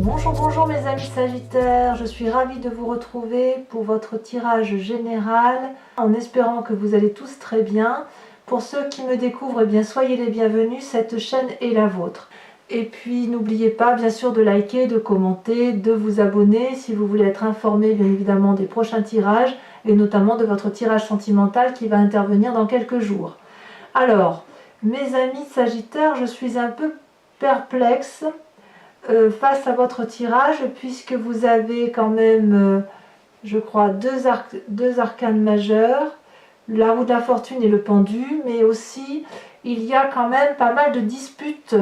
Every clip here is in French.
Bonjour, bonjour mes amis Sagittaires, je suis ravie de vous retrouver pour votre tirage général, en espérant que vous allez tous très bien. Pour ceux qui me découvrent, eh bien, soyez les bienvenus, cette chaîne est la vôtre. Et puis n'oubliez pas bien sûr de liker, de commenter, de vous abonner si vous voulez être informé bien évidemment des prochains tirages et notamment de votre tirage sentimental qui va intervenir dans quelques jours. Alors, mes amis Sagittaires, je suis un peu perplexe face à votre tirage puisque vous avez quand même, je crois, deux arcanes majeurs, la roue de la fortune et le pendu, mais aussi il y a quand même pas mal de disputes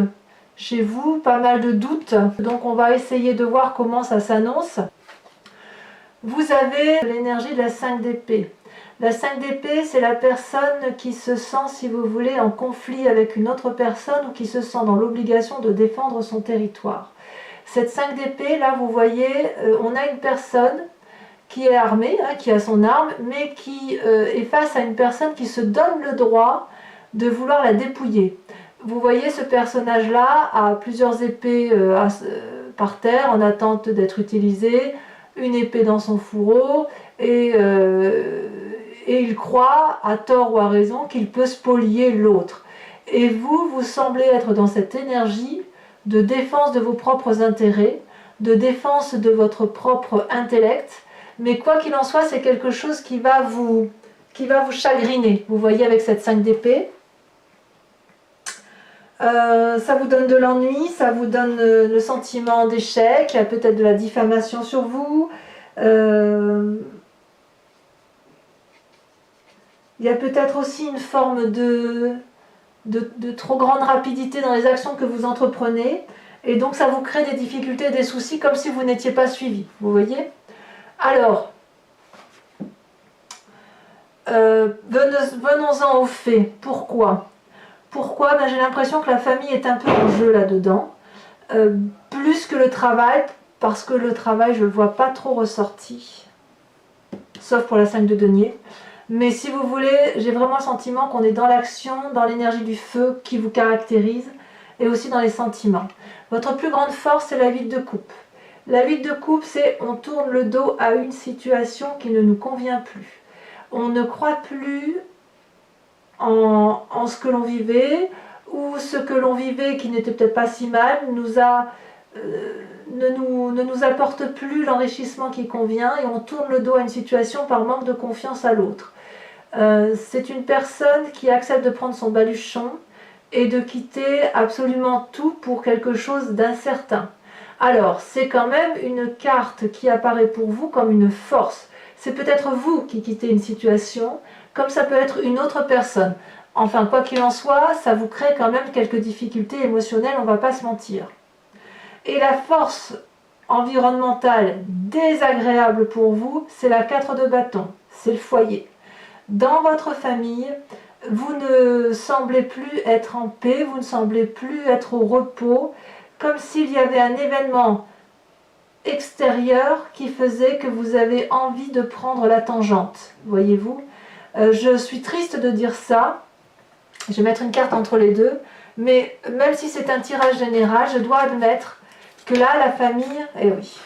chez vous, pas mal de doutes, donc on va essayer de voir comment ça s'annonce. Vous avez l'énergie de la 5 d'épée. La 5 d'épée, c'est la personne qui se sent, si vous voulez, en conflit avec une autre personne ou qui se sent dans l'obligation de défendre son territoire. Cette 5 d'épée, là, vous voyez, on a une personne qui est armée, qui a son arme, mais qui est face à une personne qui se donne le droit de vouloir la dépouiller. Vous voyez, ce personnage-là a plusieurs épées par terre en attente d'être utilisées, une épée dans son fourreau, et il croit, à tort ou à raison, qu'il peut spolier l'autre. Et vous semblez être dans cette énergie de défense de vos propres intérêts, de défense de votre propre intellect, mais quoi qu'il en soit, c'est quelque chose qui va vous chagriner. Vous voyez avec cette 5 d'épée, ça vous donne de l'ennui, ça vous donne le sentiment d'échec, il y a peut-être de la diffamation sur vous, il y a peut-être aussi une forme de trop grande rapidité dans les actions que vous entreprenez, et donc ça vous crée des difficultés, des soucis, comme si vous n'étiez pas suivi, vous voyez. Alors, venons-en aux faits. Pourquoi ben, j'ai l'impression que la famille est un peu en jeu là-dedans, plus que le travail, parce que le travail, je ne le vois pas trop ressorti, sauf pour la 5 de denier. Mais si vous voulez, j'ai vraiment le sentiment qu'on est dans l'action, dans l'énergie du feu qui vous caractérise, et aussi dans les sentiments. Votre plus grande force, c'est la 8 de coupe. La 8 de coupe, c'est on tourne le dos à une situation qui ne nous convient plus. On ne croit plus en ce que l'on vivait, ou ce que l'on vivait qui n'était peut-être pas si mal, ne nous apporte plus l'enrichissement qui convient, et on tourne le dos à une situation par manque de confiance à l'autre. C'est une personne qui accepte de prendre son baluchon et de quitter absolument tout pour quelque chose d'incertain. Alors, c'est quand même une carte qui apparaît pour vous comme une force. C'est peut-être vous qui quittez une situation, comme ça peut être une autre personne. Enfin, quoi qu'il en soit, ça vous crée quand même quelques difficultés émotionnelles, on ne va pas se mentir. Et la force environnementale désagréable pour vous, c'est la 4 de bâton, c'est le foyer. Dans votre famille, vous ne semblez plus être en paix, vous ne semblez plus être au repos, comme s'il y avait un événement extérieur qui faisait que vous avez envie de prendre la tangente, voyez-vous. Je suis triste de dire ça, je vais mettre une carte entre les deux, mais même si c'est un tirage général, je dois admettre que là, la famille, eh oui,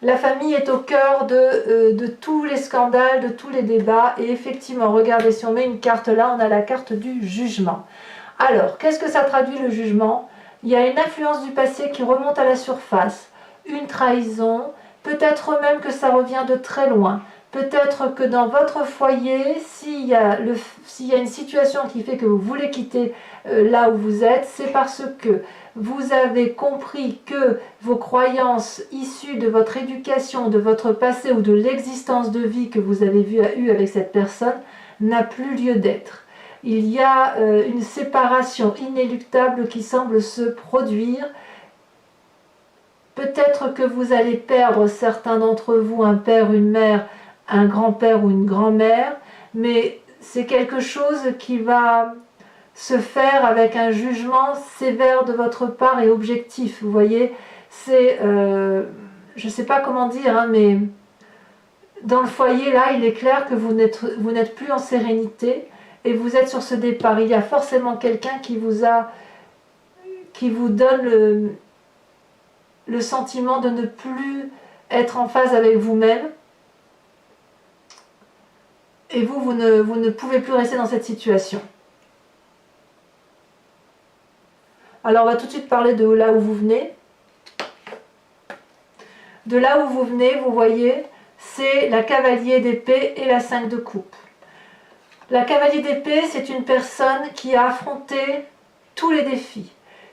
la famille est au cœur de tous les scandales, de tous les débats, et effectivement, regardez, si on met une carte là, on a la carte du jugement. Alors, qu'est-ce que ça traduit le jugement? Il y a une influence du passé qui remonte à la surface, une trahison, peut-être même que ça revient de très loin. Peut-être que dans votre foyer, s'il y a une situation qui fait que vous voulez quitter là où vous êtes, c'est parce que vous avez compris que vos croyances issues de votre éducation, de votre passé ou de l'existence de vie que vous avez eue avec cette personne n'a plus lieu d'être. Il y a une séparation inéluctable qui semble se produire. Peut-être que vous allez perdre, certains d'entre vous, un père, une mère, un grand-père ou une grand-mère, mais c'est quelque chose qui va se faire avec un jugement sévère de votre part et objectif. Vous voyez, c'est, je ne sais pas comment dire, mais dans le foyer, là, il est clair que vous n'êtes plus en sérénité et vous êtes sur ce départ. Il y a forcément quelqu'un qui vous donne le sentiment de ne plus être en phase avec vous-même. Et vous ne pouvez plus rester dans cette situation. Alors on va tout de suite parler de là où vous venez. De là où vous venez, vous voyez, c'est la cavalier d'épée et la 5 de coupe. La cavalier d'épée, c'est une personne qui a affronté tous les défis,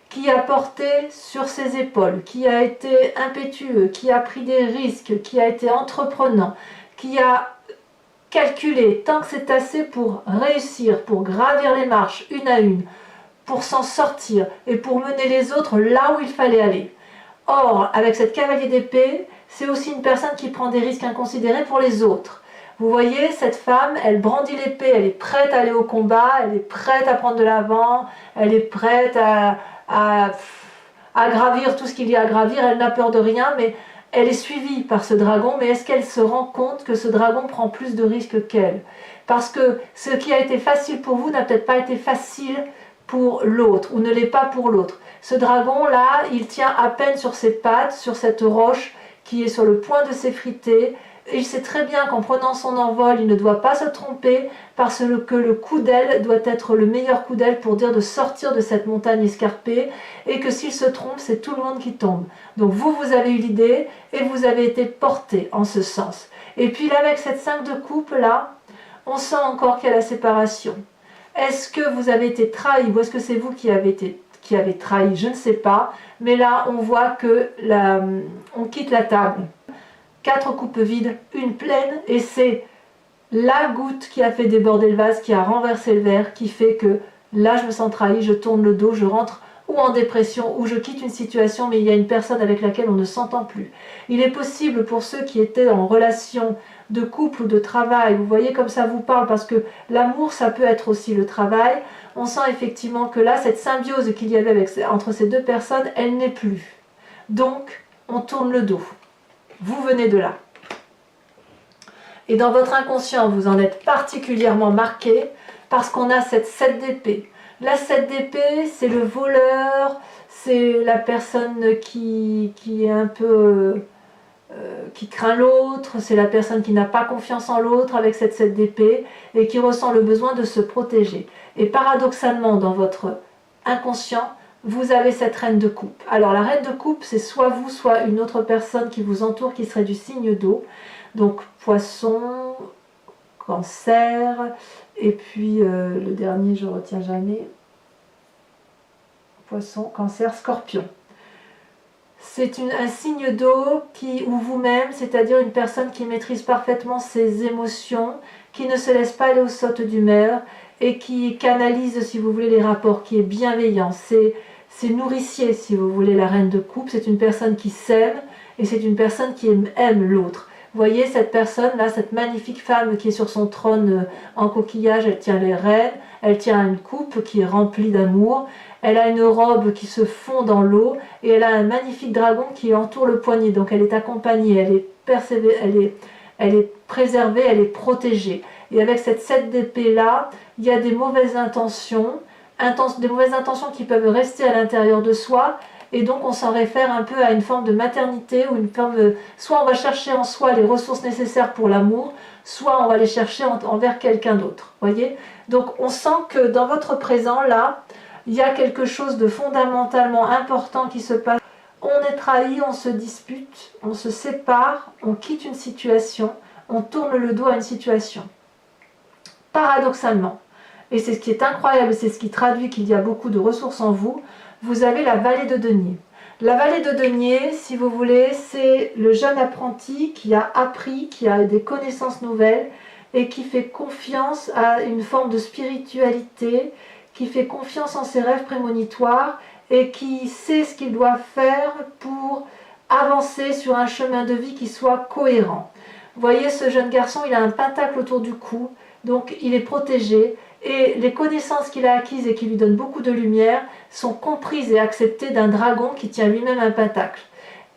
qui a porté sur ses épaules, qui a été impétueux, qui a pris des risques, qui a été entreprenant, qui a calculé tant que c'est assez pour réussir, pour gravir les marches une à une, pour s'en sortir et pour mener les autres là où il fallait aller. Or, avec cette cavalier d'épée, c'est aussi une personne qui prend des risques inconsidérés pour les autres. Vous voyez, cette femme, elle brandit l'épée, elle est prête à aller au combat, elle est prête à prendre de l'avant, elle est prête à gravir tout ce qu'il y a à gravir, elle n'a peur de rien, mais elle est suivie par ce dragon, mais est-ce qu'elle se rend compte que ce dragon prend plus de risques qu'elle? Parce que ce qui a été facile pour vous n'a peut-être pas été facile pour l'autre, ou ne l'est pas pour l'autre. Ce dragon-là, il tient à peine sur ses pattes, sur cette roche qui est sur le point de s'effriter. Il sait très bien qu'en prenant son envol, il ne doit pas se tromper, parce que le coup d'aile doit être le meilleur coup d'aile pour dire de sortir de cette montagne escarpée, et que s'il se trompe, c'est tout le monde qui tombe. Donc vous avez eu l'idée, et vous avez été porté en ce sens. Et puis là, avec cette 5 de coupe, là, on sent encore qu'il y a la séparation. Est-ce que vous avez été trahi, ou est-ce que c'est vous qui avez trahi? Je ne sais pas, mais là, on voit que on quitte la table. 4 coupes vides, une pleine, et c'est la goutte qui a fait déborder le vase, qui a renversé le verre, qui fait que là je me sens trahi, je tourne le dos, je rentre ou en dépression, ou je quitte une situation, mais il y a une personne avec laquelle on ne s'entend plus. Il est possible pour ceux qui étaient en relation de couple ou de travail, vous voyez comme ça vous parle, parce que l'amour ça peut être aussi le travail, on sent effectivement que là cette symbiose qu'il y avait entre ces deux personnes, elle n'est plus. Donc on tourne le dos. Vous venez de là. Et dans votre inconscient, vous en êtes particulièrement marqué parce qu'on a cette 7 d'épée. La 7 d'épée, c'est le voleur, c'est la personne qui est un peu... qui craint l'autre, c'est la personne qui n'a pas confiance en l'autre avec cette 7 d'épée et qui ressent le besoin de se protéger. Et paradoxalement, dans votre inconscient, vous avez cette reine de coupe. Alors la reine de coupe, c'est soit vous, soit une autre personne qui vous entoure, qui serait du signe d'eau. Donc poisson, cancer, et puis le dernier, je ne retiens jamais. Poisson, cancer, scorpion. C'est un signe d'eau ou vous-même, c'est-à-dire une personne qui maîtrise parfaitement ses émotions, qui ne se laisse pas aller aux sautes d'humeur et qui canalise, si vous voulez, les rapports, qui est bienveillant. C'est nourricier, si vous voulez, la reine de coupe. C'est une personne qui s'aime et c'est une personne qui aime l'autre. Vous voyez cette personne-là, cette magnifique femme qui est sur son trône en coquillage, elle tient les rênes, elle tient une coupe qui est remplie d'amour, elle a une robe qui se fond dans l'eau et elle a un magnifique dragon qui entoure le poignet. Donc elle est accompagnée, elle est préservée, elle est protégée. Et avec cette 7 d'épée-là, il y a des mauvaises intentions, qui peuvent rester à l'intérieur de soi, et donc on s'en réfère un peu à une forme de maternité, ou une forme soit on va chercher en soi les ressources nécessaires pour l'amour, soit on va les chercher envers quelqu'un d'autre, voyez. Donc on sent que dans votre présent là, il y a quelque chose de fondamentalement important qui se passe. On est trahi, on se dispute, on se sépare, on quitte une situation, on tourne le dos à une situation. Paradoxalement, et c'est ce qui est incroyable, c'est ce qui traduit qu'il y a beaucoup de ressources en vous, vous avez la vallée de denier. La vallée de denier, si vous voulez, c'est le jeune apprenti qui a appris, qui a des connaissances nouvelles et qui fait confiance à une forme de spiritualité, qui fait confiance en ses rêves prémonitoires et qui sait ce qu'il doit faire pour avancer sur un chemin de vie qui soit cohérent. Vous voyez, ce jeune garçon, il a un pentacle autour du cou, donc il est protégé. Et les connaissances qu'il a acquises et qui lui donnent beaucoup de lumière sont comprises et acceptées d'un dragon qui tient lui-même un pentacle.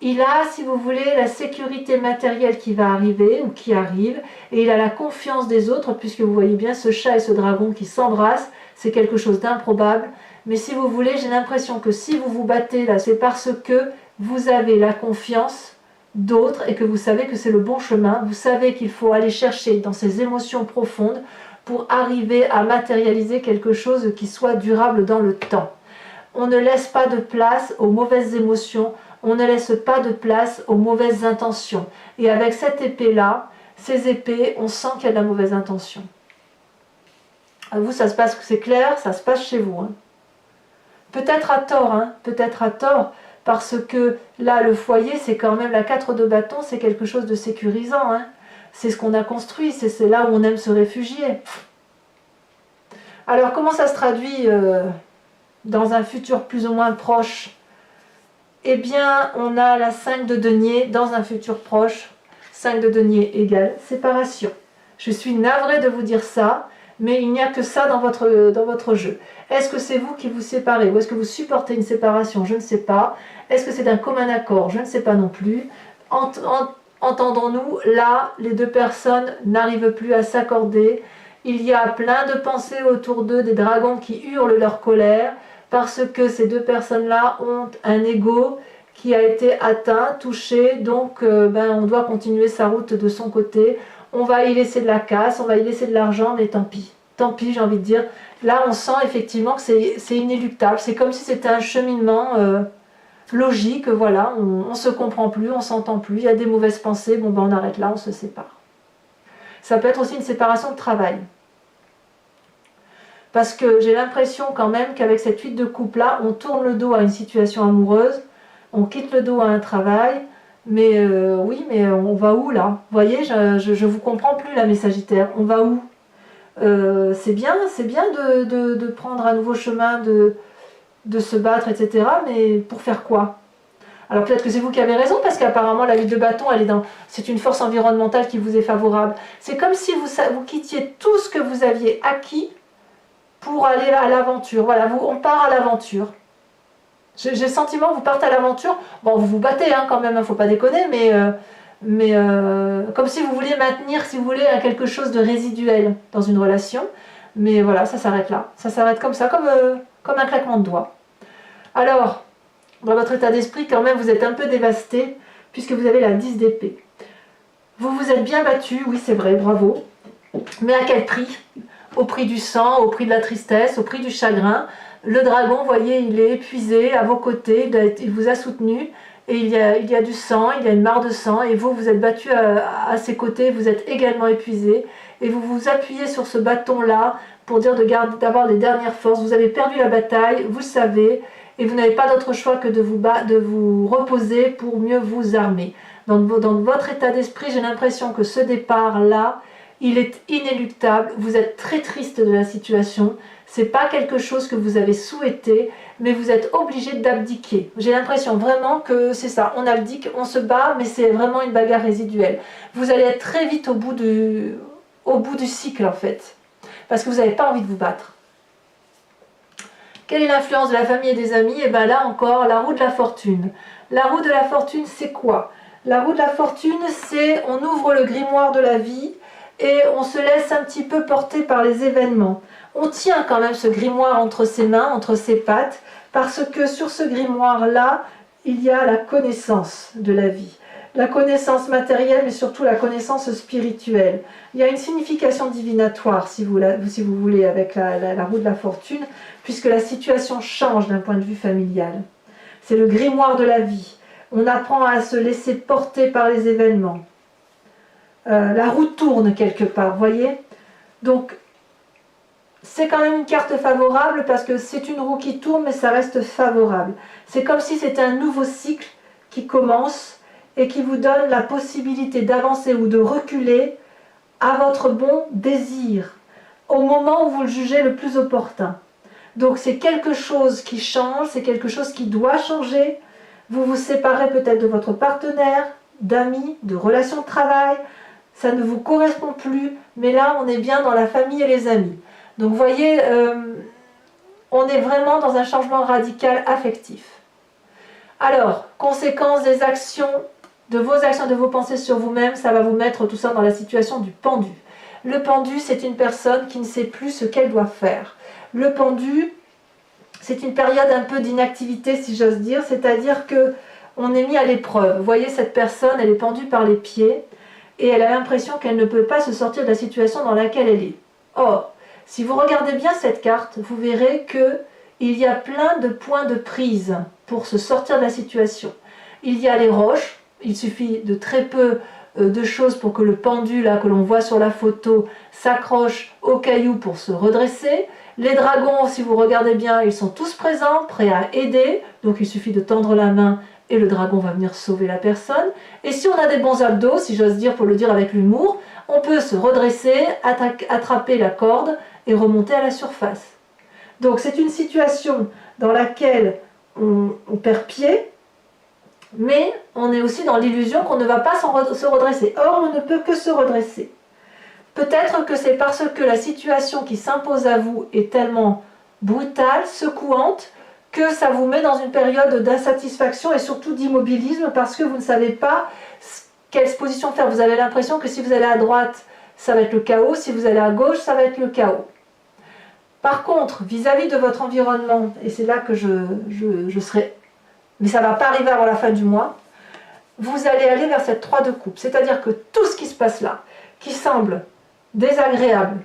Il a, si vous voulez, la sécurité matérielle qui va arriver ou qui arrive, et il a la confiance des autres, puisque vous voyez bien ce chat et ce dragon qui s'embrassent, c'est quelque chose d'improbable, Mais si vous voulez, j'ai l'impression que si vous vous battez là, c'est parce que vous avez la confiance d'autres et que vous savez que c'est le bon chemin. Vous savez qu'il faut aller chercher dans ces émotions profondes pour arriver à matérialiser quelque chose qui soit durable dans le temps. On ne laisse pas de place aux mauvaises émotions, on ne laisse pas de place aux mauvaises intentions. Et avec cette épée-là, ces épées, on sent qu'il y a de la mauvaise intention. À vous, ça se passe, c'est clair, ça se passe chez vous. Hein. Peut-être à tort, peut-être à tort, parce que là, le foyer, c'est quand même la 4 de bâton, c'est quelque chose de sécurisant. Hein. C'est ce qu'on a construit, c'est là où on aime se réfugier. Alors, comment ça se traduit dans un futur plus ou moins proche? Eh bien, on a la 5 de denier dans un futur proche. 5 de denier égale séparation. Je suis navrée de vous dire ça, mais il n'y a que ça dans votre jeu. Est-ce que c'est vous qui vous séparez ou est-ce que vous supportez une séparation? Je ne sais pas. Est-ce que c'est d'un commun accord? Je ne sais pas non plus. Entendons-nous, là, les deux personnes n'arrivent plus à s'accorder. Il y a plein de pensées autour d'eux, des dragons qui hurlent leur colère, parce que ces deux personnes-là ont un ego qui a été atteint, touché, donc on doit continuer sa route de son côté. On va y laisser de la casse, on va y laisser de l'argent, mais tant pis. Tant pis, j'ai envie de dire. Là, on sent effectivement que c'est inéluctable. C'est comme si c'était un cheminement logique, voilà. On ne se comprend plus, on ne s'entend plus, il y a des mauvaises pensées, bon on arrête là, on se sépare. Ça peut être aussi une séparation de travail. Parce que j'ai l'impression quand même qu'avec cette 8 de coupe là, on tourne le dos à une situation amoureuse, on quitte le dos à un travail, mais oui, mais on va où là? Vous voyez, je vous comprends plus là, mes Sagittaires, on va où? C'est bien de prendre un nouveau chemin, de se battre, etc. Mais pour faire quoi? Alors peut-être que c'est vous qui avez raison, parce qu'apparemment la 8 de bâton, c'est une force environnementale qui vous est favorable. C'est comme si vous quittiez tout ce que vous aviez acquis pour aller à l'aventure. Voilà, on part à l'aventure. J'ai le sentiment que vous partez à l'aventure. Bon, vous vous battez quand même, faut pas déconner, mais comme si vous vouliez maintenir, si vous voulez, quelque chose de résiduel dans une relation. Mais voilà, ça s'arrête là. Ça s'arrête comme ça, comme un claquement de doigts. Alors, dans votre état d'esprit, quand même, vous êtes un peu dévasté, puisque vous avez la 10 d'épée. Vous vous êtes bien battu, oui c'est vrai, bravo. Mais à quel prix? Au prix du sang, au prix de la tristesse, au prix du chagrin. Le dragon, vous voyez, il est épuisé à vos côtés, il vous a soutenu, et il y a du sang, il y a une mare de sang, et vous êtes battu à ses côtés, vous êtes également épuisé, et vous vous appuyez sur ce bâton-là pour dire d'avoir les dernières forces. Vous avez perdu la bataille, vous le savez, et vous n'avez pas d'autre choix que de vous reposer pour mieux vous armer. Dans votre état d'esprit, j'ai l'impression que ce départ-là, il est inéluctable, vous êtes très triste de la situation, c'est pas quelque chose que vous avez souhaité, mais vous êtes obligé d'abdiquer. J'ai l'impression vraiment que c'est ça, on abdique, on se bat, mais c'est vraiment une bagarre résiduelle. Vous allez être très vite au bout du cycle en fait, parce que vous n'avez pas envie de vous battre. Quelle est l'influence de la famille et des amis? Et bien là encore, la roue de la fortune. La roue de la fortune, c'est quoi? La roue de la fortune, c'est on ouvre le grimoire de la vie, et on se laisse un petit peu porter par les événements. On tient quand même ce grimoire entre ses mains, entre ses pattes, parce que sur ce grimoire-là, il y a la connaissance de la vie. La connaissance matérielle, mais surtout la connaissance spirituelle. Il y a une signification divinatoire, si vous voulez, avec la roue de la fortune, puisque la situation change d'un point de vue familial. C'est le grimoire de la vie. On apprend à se laisser porter par les événements. La roue tourne quelque part, vous voyez? Donc, c'est quand même une carte favorable parce que c'est une roue qui tourne, mais ça reste favorable. C'est comme si c'était un nouveau cycle qui commence et qui vous donne la possibilité d'avancer ou de reculer à votre bon désir, au moment où vous le jugez le plus opportun. Donc, c'est quelque chose qui change, c'est quelque chose qui doit changer. Vous vous séparez peut-être de votre partenaire, d'amis, de relations de travail. Ça ne vous correspond plus, mais là on est bien dans la famille et les amis. Donc vous voyez, on est vraiment dans un changement radical affectif. Alors, conséquence des actions, de vos pensées sur vous-même, ça va vous mettre tout ça dans la situation du pendu. Le pendu, c'est une personne qui ne sait plus ce qu'elle doit faire. Le pendu, c'est une période un peu d'inactivité, si j'ose dire, c'est-à-dire que on est mis à l'épreuve. Vous voyez, cette personne, elle est pendue par les pieds et elle a l'impression qu'elle ne peut pas se sortir de la situation dans laquelle elle est. Or, si vous regardez bien cette carte, vous verrez que il y a plein de points de prise pour se sortir de la situation. Il y a les roches, il suffit de très peu de choses pour que le pendu là, que l'on voit sur la photo s'accroche aux cailloux pour se redresser. Les dragons, si vous regardez bien, ils sont tous présents, prêts à aider, donc il suffit de tendre la main et le dragon va venir sauver la personne. Et si on a des bons abdos, si j'ose dire pour le dire avec l'humour, on peut se redresser, attraper la corde et remonter à la surface. Donc c'est une situation dans laquelle on perd pied, mais on est aussi dans l'illusion qu'on ne va pas se redresser. Or, on ne peut que se redresser. Peut-être que c'est parce que la situation qui s'impose à vous est tellement brutale, secouante, que ça vous met dans une période d'insatisfaction et surtout d'immobilisme parce que vous ne savez pas quelle position faire. Vous avez l'impression que si vous allez à droite, ça va être le chaos, si vous allez à gauche, ça va être le chaos. Par contre, vis-à-vis de votre environnement, et c'est là que je serai, mais ça ne va pas arriver avant la fin du mois, vous allez aller vers cette 3 de coupe. C'est-à-dire que tout ce qui se passe là, qui semble désagréable,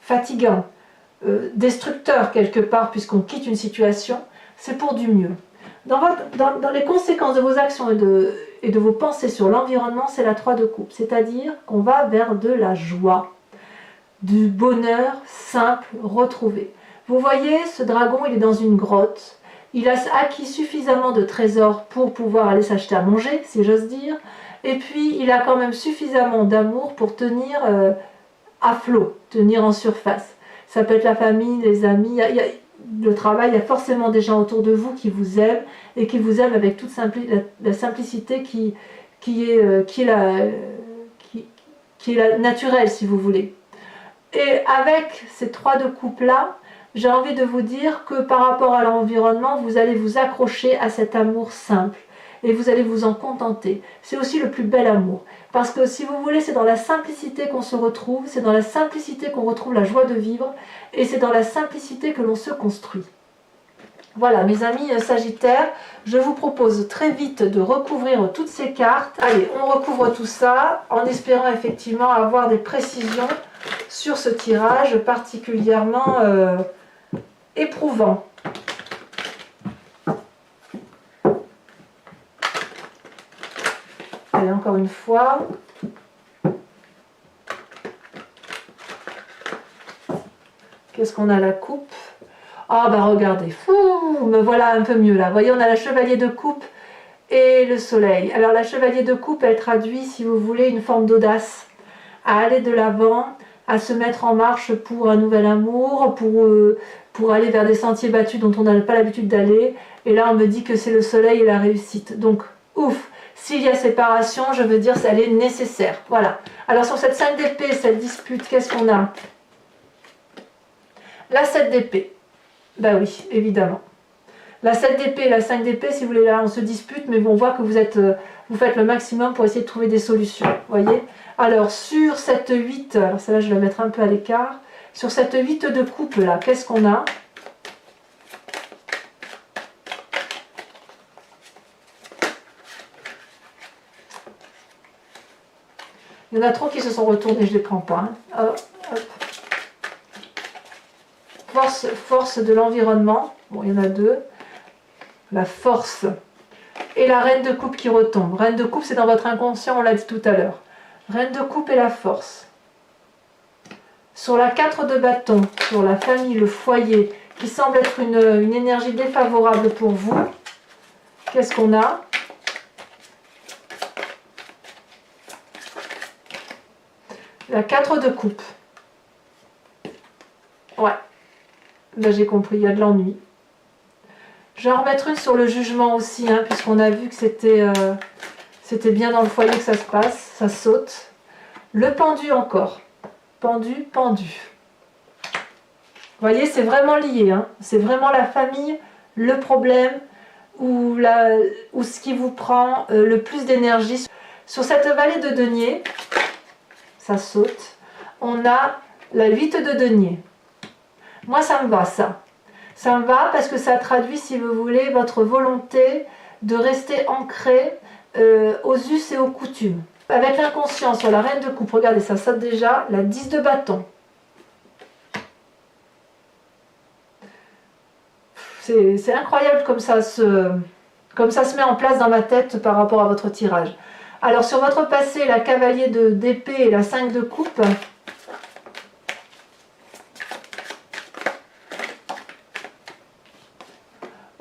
fatigant, destructeur quelque part, puisqu'on quitte une situation, c'est pour du mieux. Dans les conséquences de vos actions et de vos pensées sur l'environnement, c'est la 3 de coupe. C'est-à-dire qu'on va vers de la joie, du bonheur simple retrouvé. Vous voyez, ce dragon, il est dans une grotte. Il a acquis suffisamment de trésors pour pouvoir aller s'acheter à manger, si j'ose dire. Et puis, il a quand même suffisamment d'amour pour tenir à flot, tenir en surface. Ça peut être la famille, les amis, le travail, il y a forcément des gens autour de vous qui vous aiment et qui vous aiment avec toute la simplicité qui est la naturelle, si vous voulez. Et avec ces 3 de coupe là, j'ai envie de vous dire que par rapport à l'environnement, vous allez vous accrocher à cet amour simple et vous allez vous en contenter. C'est aussi le plus bel amour. Parce que si vous voulez, c'est dans la simplicité qu'on se retrouve, c'est dans la simplicité qu'on retrouve la joie de vivre et c'est dans la simplicité que l'on se construit. Voilà, mes amis Sagittaires, je vous propose très vite de recouvrir toutes ces cartes. Allez, on recouvre tout ça en espérant effectivement avoir des précisions sur ce tirage particulièrement éprouvant. Allez, encore une fois. Qu'est-ce qu'on a, la coupe? Ah bah regardez, me voilà un peu mieux là. Vous voyez, on a la chevalier de coupe et le soleil. Alors la chevalier de coupe, elle traduit, si vous voulez, une forme d'audace, à aller de l'avant, à se mettre en marche pour un nouvel amour, pour aller vers des sentiers battus dont on n'a pas l'habitude d'aller. Et là, on me dit que c'est le soleil et la réussite. Donc, ouf, s'il y a séparation, je veux dire, elle est nécessaire. Voilà. Alors sur cette 5 d'épée, cette dispute, qu'est-ce qu'on a? La 7 d'épée. Ben oui, évidemment. La 7 d'épée et la 5 d'épée, si vous voulez, là, on se dispute, mais bon, on voit que vous faites le maximum pour essayer de trouver des solutions. Voyez? Alors, sur cette 8, alors celle-là, je vais la mettre un peu à l'écart. Sur cette 8 de coupe, là, qu'est-ce qu'on a? Il y en a trop qui se sont retournés, je ne les prends pas. Hein. Hop, hop. Force de l'environnement. Bon, il y en a 2. La force. Et la reine de coupe qui retombe. Reine de coupe, c'est dans votre inconscient, on l'a dit tout à l'heure. Reine de coupe et la force. Sur la 4 de bâton, sur la famille, le foyer, qui semble être une énergie défavorable pour vous, qu'est-ce qu'on a? La 4 de coupe. Ouais. Là, j'ai compris, il y a de l'ennui. Je vais en remettre une sur le jugement aussi, hein, puisqu'on a vu que c'était bien dans le foyer que ça se passe, ça saute. Le pendu encore. Pendu, pendu. Vous voyez, c'est vraiment lié. Hein. C'est vraiment la famille, le problème, ou ce qui vous prend le plus d'énergie. Sur cette vallée de denier, ça saute, on a la 8 de denier. Moi, ça me va, ça. Ça me va parce que ça traduit, si vous voulez, votre volonté de rester ancré aux us et aux coutumes. Avec l'inconscient sur la reine de coupe, regardez, ça saute déjà, la 10 de bâton. C'est incroyable comme ça se met en place dans ma tête par rapport à votre tirage. Alors sur votre passé, la cavalier d'épée et la 5 de coupe.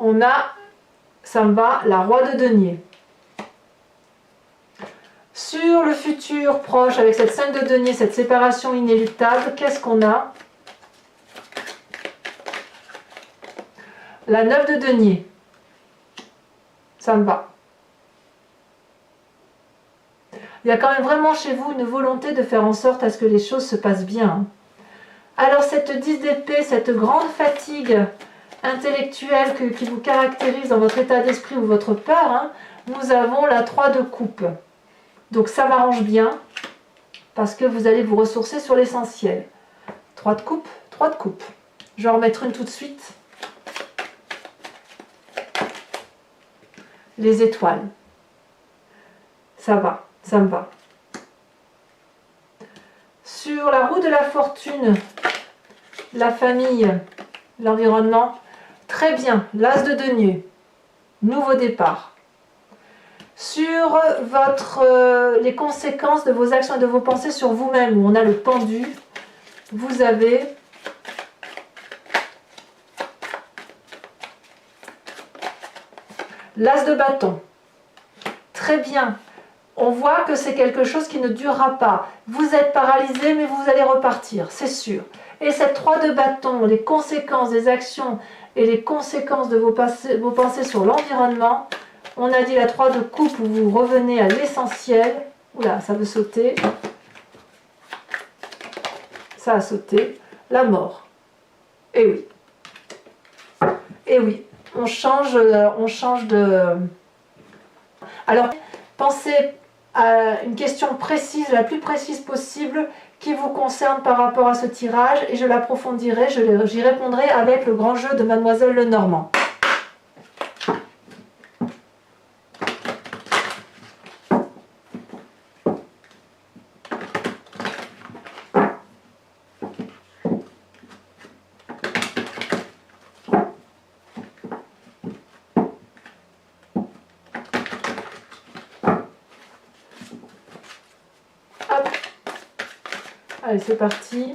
On a, ça me va, la roi de denier. Sur le futur proche, avec cette 5 de denier, cette séparation inéluctable, qu'est-ce qu'on a? La 9 de denier. Ça me va. Il y a quand même vraiment chez vous une volonté de faire en sorte à ce que les choses se passent bien. Alors cette 10 d'épée, cette grande fatigue intellectuelle qui vous caractérise dans votre état d'esprit ou votre peur, hein, nous avons la 3 de coupe. Donc ça m'arrange bien parce que vous allez vous ressourcer sur l'essentiel. 3 de coupe, 3 de coupe. Je vais en remettre une tout de suite. Les étoiles. Ça va, ça me va. Sur la roue de la fortune, la famille, l'environnement, très bien, l'as de denier, nouveau départ. Sur les conséquences de vos actions et de vos pensées sur vous-même, où on a le pendu, vous avez l'as de bâton. Très bien. On voit que c'est quelque chose qui ne durera pas. Vous êtes paralysé, mais vous allez repartir, c'est sûr. Et cette 3 de bâton, les conséquences des actions et les conséquences de vos pensées sur l'environnement, on a dit la 3 de coupe où vous revenez à l'essentiel. Oula, ça veut sauter. Ça a sauté. La mort. Et oui. Et oui. On change de... Alors, pensez à une question précise, la plus précise possible, qui vous concerne par rapport à ce tirage, et je l'approfondirai, j'y répondrai avec le grand jeu de Mademoiselle Lenormand. Allez, c'est parti.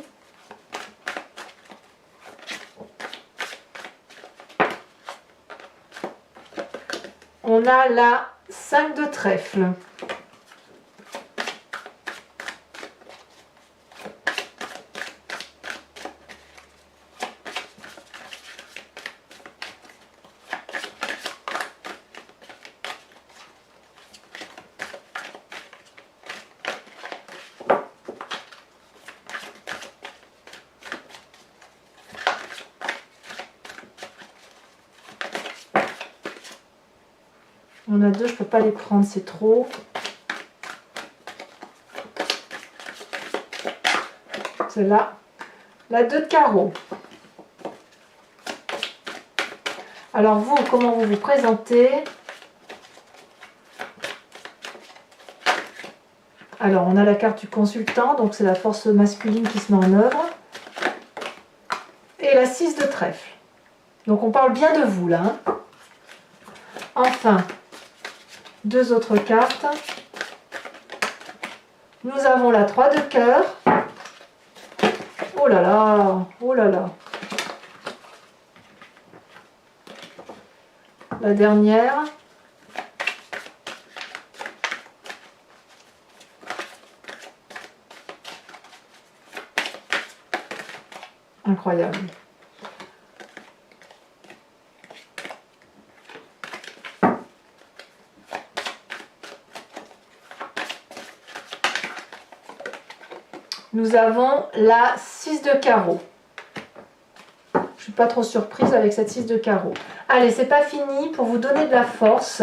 On a la 5 de trèfle. On a deux, je ne peux pas les prendre, c'est trop. Celle-là. La 2 de carreau. Alors vous, comment vous vous présentez? Alors on a la carte du consultant, donc c'est la force masculine qui se met en œuvre. Et la 6 de trèfle. Donc on parle bien de vous là. Hein. Enfin, deux autres cartes. Nous avons la 3 de cœur. Oh là là, oh là là. La dernière. Incroyable. Nous avons la 6 de carreau. Je ne suis pas trop surprise avec cette 6 de carreau. Allez, c'est pas fini. Pour vous donner de la force,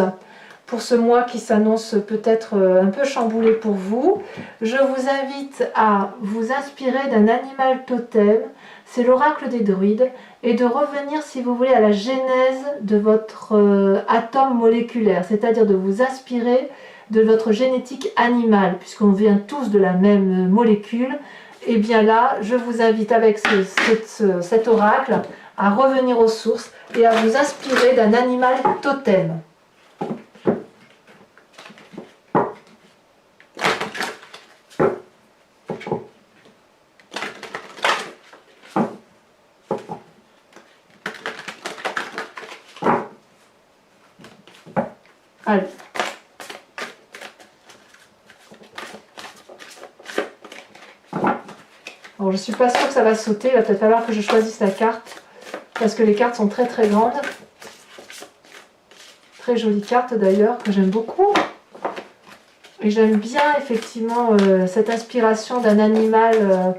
pour ce mois qui s'annonce peut-être un peu chamboulé pour vous. Je vous invite à vous inspirer d'un animal totem, c'est l'oracle des druides, et de revenir, si vous voulez, à la genèse de votre atome moléculaire, c'est-à-dire de vous inspirer de votre génétique animale, puisqu'on vient tous de la même molécule. Et bien là, je vous invite avec cet oracle à revenir aux sources et à vous inspirer d'un animal totem. Allez. Alors, je ne suis pas sûre que ça va sauter, il va peut-être falloir que je choisisse la carte, parce que les cartes sont très très grandes. Très jolie carte d'ailleurs, que j'aime beaucoup. Et j'aime bien effectivement cette inspiration d'un animal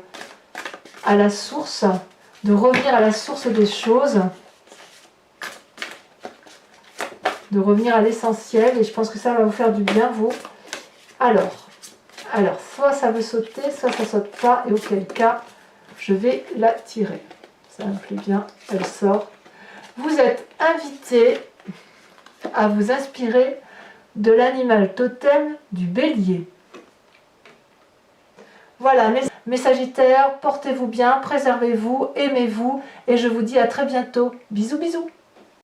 à la source, de revenir à la source des choses, de revenir à l'essentiel, et je pense que ça va vous faire du bien, vous. Alors, soit ça veut sauter, soit ça saute pas, et auquel cas, je vais la tirer. Ça me plaît bien, elle sort. Vous êtes invité à vous inspirer de l'animal totem du bélier. Voilà, mes Sagittaires, portez-vous bien, préservez-vous, aimez-vous, et je vous dis à très bientôt. Bisous, bisous.